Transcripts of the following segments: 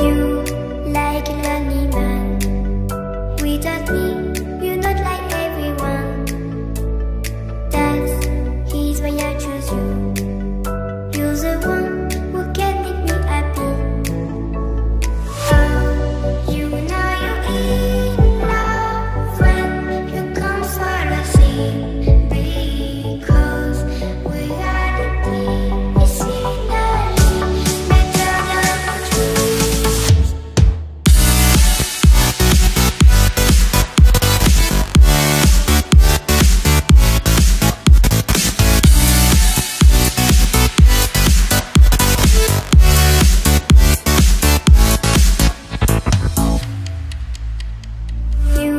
You like a lonely man. Without me, you're not like everyone. That's he's why I choose you. You're the one who can make me happy. Oh, you know you're in love when you come for the sea. Because we are the scenery better than trees. You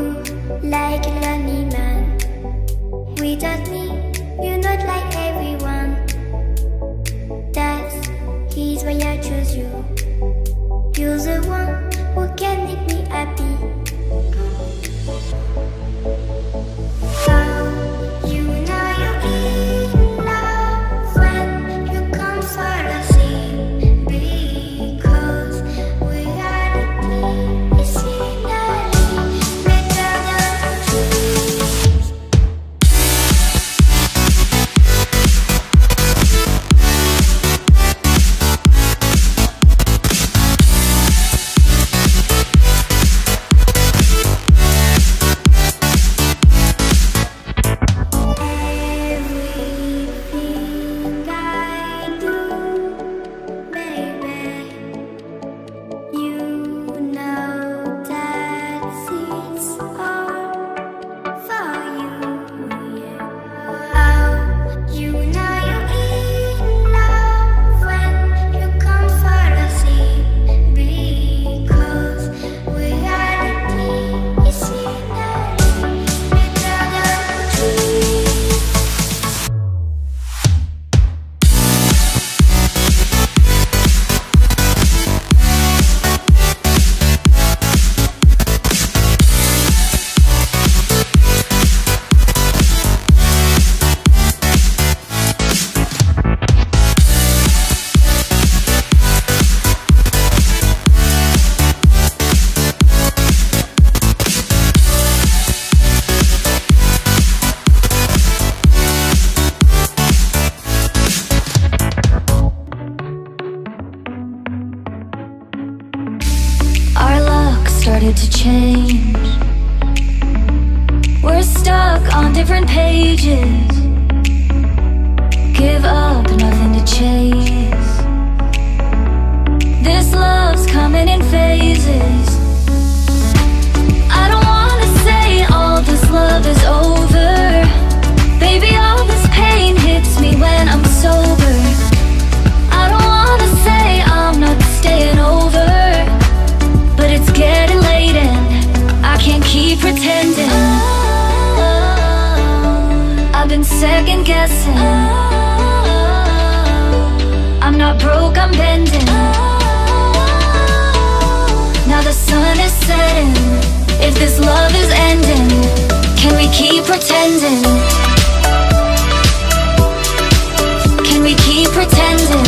like a lonely man. Without me, you're not like everyone. That's he's why I choose you. You're the one who can make me happy. Oh, you know you're in love when you come for the sea. Because we are the scenery better than trees. Everything I do, baby, you know that it's all for you, yeah. Oh, you know you're in love when you come for the sea. Because we are the scenery better than trees. Our luck started to change. We're stuck on different pages. Give up, nothing to chase. This love's coming in phases. I don't wanna say all this love is over. Baby, all this pain hits me when I'm sober. I don't wanna say I'm not staying over, but it's getting late and I can't keep pretending. I've been second guessing. I'm not broke, I'm bending. Now the sun is setting. If this love is ending, can we keep pretending? Can we keep pretending?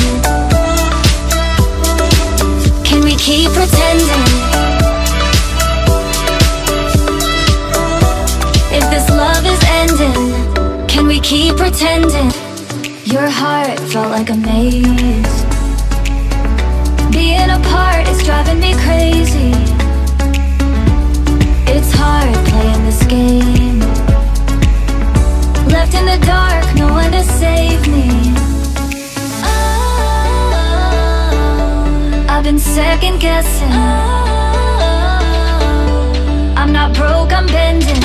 Can we keep pretending? If this love is ending, can we keep pretending? Your heart felt like a maze. Being apart is driving me crazy. It's hard playing this game. Left in the dark, no one to save me. I've been second guessing. I'm not broke, I'm bending.